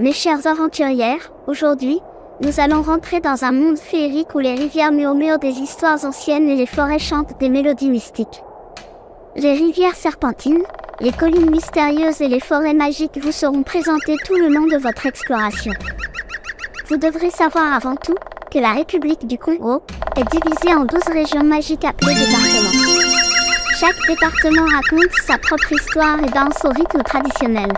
Mes chères aventurières, aujourd'hui, nous allons rentrer dans un monde féerique où les rivières murmurent des histoires anciennes et les forêts chantent des mélodies mystiques. Les rivières serpentinent, les collines mystérieuses et les forêts magiques vous seront présentées tout le long de votre exploration. Vous devrez savoir avant tout que la République du Congo est divisée en 12 régions magiques appelées départements. Chaque département raconte sa propre histoire et danse au rythme traditionnel.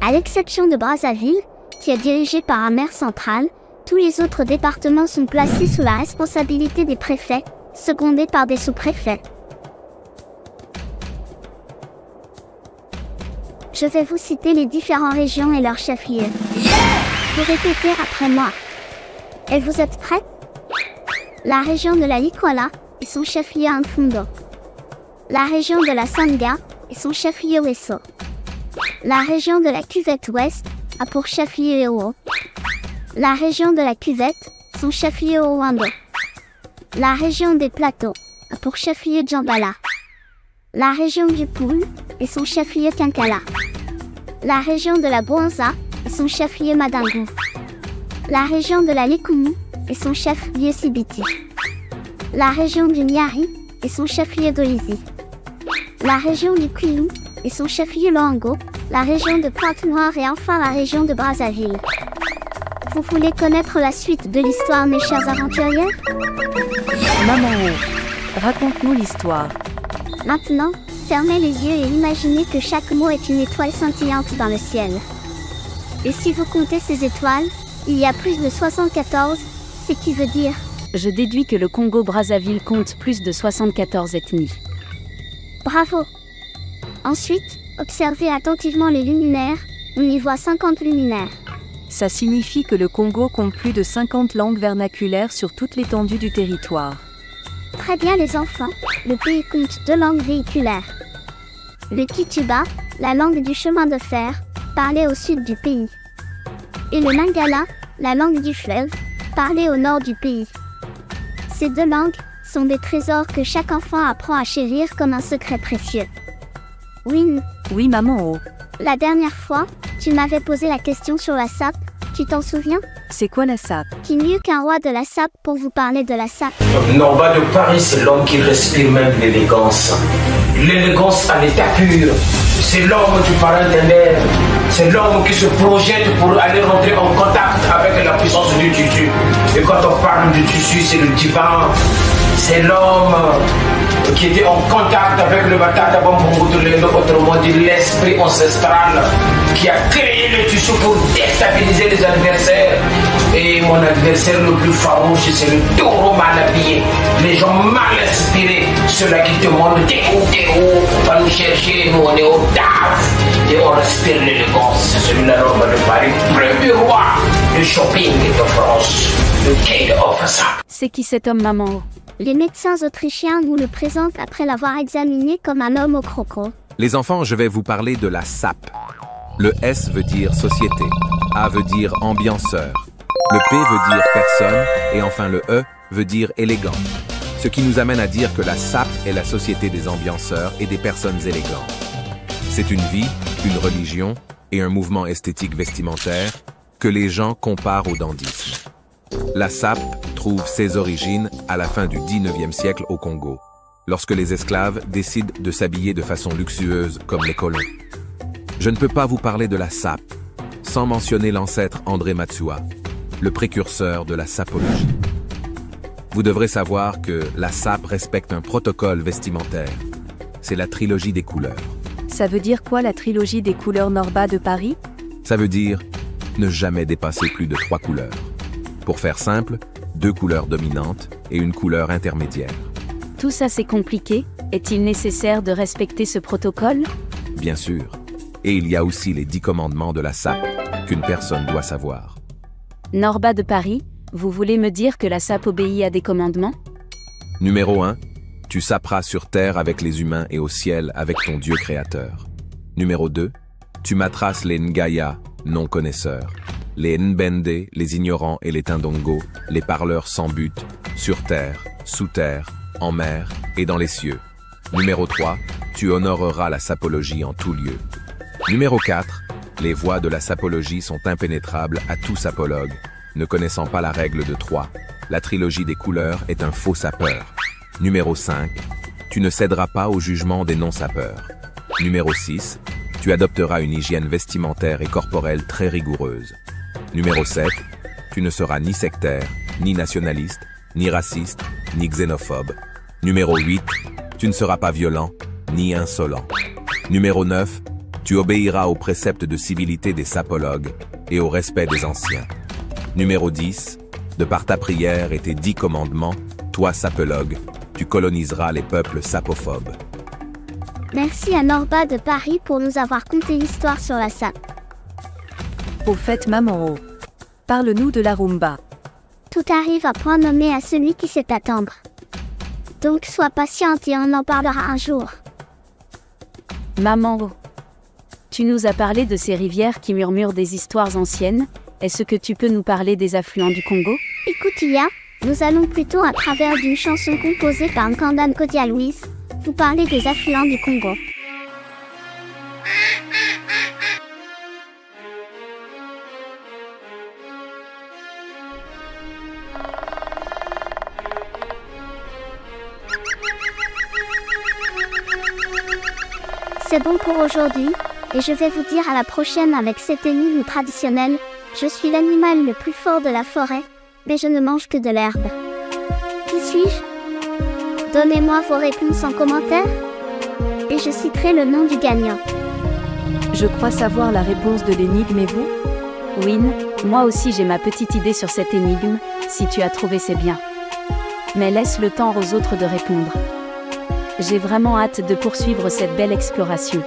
À l'exception de Brazzaville, qui est dirigé par un maire central, tous les autres départements sont placés sous la responsabilité des préfets, secondés par des sous-préfets. Je vais vous citer les différentes régions et leurs chefs-lieux. Vous répétez après moi. Et vous êtes prêts? La région de la Likwala et son chef-lieu Mfundo. La région de la Sangha et son chef-lieu Wesso. La région de la Cuvette Ouest a pour chef-lieu Ewo. La région de la Cuvette, son chef-lieu Owando. La région des Plateaux a pour chef-lieu Djambala. La région du Poul et son chef-lieu Kankala. La région de la Bouanza et son chef-lieu Madangou. La région de la Likumu et son chef-lieu Sibiti. La région du Nyari et son chef-lieu Doizi. La région du Kwilu et son chef-lieu Loango. La région de Pointe-Noire et enfin la région de Brazzaville. Vous voulez connaître la suite de l'histoire, mes chers aventurières? Maman O, raconte-nous l'histoire. Maintenant, fermez les yeux et imaginez que chaque mot est une étoile scintillante dans le ciel. Et si vous comptez ces étoiles, il y a plus de 74, ce qui veut dire... Je déduis que le Congo-Brazzaville compte plus de 74 ethnies. Bravo! Ensuite, observez attentivement les luminaires, on y voit 50 luminaires. Ça signifie que le Congo compte plus de 50 langues vernaculaires sur toute l'étendue du territoire. Très bien les enfants, le pays compte 2 langues véhiculaires. Le Kituba, la langue du chemin de fer, parlée au sud du pays. Et le Lingala, la langue du fleuve, parlée au nord du pays. Ces 2 langues sont des trésors que chaque enfant apprend à chérir comme un secret précieux. Win. Oui, maman O. La dernière fois, tu m'avais posé la question sur la sape, tu t'en souviens? C'est quoi la sape? Qui mieux qu'un roi de la sape pour vous parler de la sape? Norba de Paris, c'est l'homme qui respire même l'élégance. L'élégance à l'état pur. C'est l'homme du parrain des mers. C'est l'homme qui se projette pour aller rentrer en contact avec la puissance du tissu. Et quand on parle du tissu, c'est le divan. C'est l'homme qui était en contact avec le Batata Bambungutulen, autrement dit l'esprit ancestral, qui a créé le tissu pour déstabiliser les adversaires. Et mon adversaire le plus farouche, c'est le taureau mal habillé. Les gens mal inspirés, ceux-là qui demandent t'es où, va nous chercher, nous on est au taf. Et on respire l'élégance, c'est celui-là Norba de Paris, premier roi du shopping de France, le quai de Ofasa. C'est qui cet homme, maman O? Les médecins autrichiens nous le présentent après l'avoir examiné comme un homme au croco. Les enfants, je vais vous parler de la sape. Le S veut dire société, A veut dire ambianceur, le P veut dire personne et enfin le E veut dire élégant. Ce qui nous amène à dire que la sape est la société des ambianceurs et des personnes élégantes. C'est une vie, une religion et un mouvement esthétique vestimentaire que les gens comparent au dandysme. La sape trouve ses origines à la fin du 19e siècle au Congo, lorsque les esclaves décident de s'habiller de façon luxueuse comme les colons. Je ne peux pas vous parler de la sape sans mentionner l'ancêtre André Matsua, le précurseur de la sapologie. Vous devrez savoir que la sape respecte un protocole vestimentaire. C'est la trilogie des couleurs. Ça veut dire quoi la trilogie des couleurs Norba de Paris? Ça veut dire ne jamais dépasser plus de 3 couleurs. Pour faire simple, 2 couleurs dominantes et une couleur intermédiaire. Tout ça c'est compliqué. Est-il nécessaire de respecter ce protocole? Bien sûr. Et il y a aussi les 10 commandements de la sape qu'une personne doit savoir. Norba de Paris, vous voulez me dire que la sape obéit à des commandements? Numéro 1. Tu saperas sur terre avec les humains et au ciel avec ton Dieu créateur. Numéro 2. Tu matraces les Ngaya, non connaisseurs. Les Nbende, les ignorants et les Tindongo, les parleurs sans but, sur terre, sous terre, en mer et dans les cieux. Numéro 3, tu honoreras la sapologie en tout lieu. Numéro 4, Les voies de la sapologie sont impénétrables à tout sapologue, ne connaissant pas la règle de 3. La trilogie des couleurs est un faux sapeur. Numéro 5. Tu ne céderas pas au jugement des non-sapeurs. Numéro 6. Tu adopteras une hygiène vestimentaire et corporelle très rigoureuse. Numéro 7. Tu ne seras ni sectaire, ni nationaliste, ni raciste, ni xénophobe. Numéro 8. Tu ne seras pas violent, ni insolent. Numéro 9. Tu obéiras aux préceptes de civilité des sapologues et au respect des anciens. Numéro 10. De par ta prière et tes 10 commandements, toi sapologue, tu coloniseras les peuples sapophobes. Merci à Norba de Paris pour nous avoir conté l'histoire sur la sape. Au fait Maman, parle-nous de la rumba. Tout arrive à point nommé à celui qui sait attendre. Donc sois patiente et on en parlera un jour. Maman, tu nous as parlé de ces rivières qui murmurent des histoires anciennes. Est-ce que tu peux nous parler des affluents du Congo? Écoute Ia, nous allons plutôt à travers d'une chanson composée par Nkandane Kodia-Louise, vous parler des affluents du Congo. C'est bon pour aujourd'hui, et je vais vous dire à la prochaine avec cette énigme traditionnelle. Je suis l'animal le plus fort de la forêt, mais je ne mange que de l'herbe. Qui suis-je? Donnez-moi vos réponses en commentaire, et je citerai le nom du gagnant. Je crois savoir la réponse de l'énigme et vous? Win, moi aussi j'ai ma petite idée sur cette énigme, si tu as trouvé c'est bien. Mais laisse le temps aux autres de répondre. J'ai vraiment hâte de poursuivre cette belle exploration.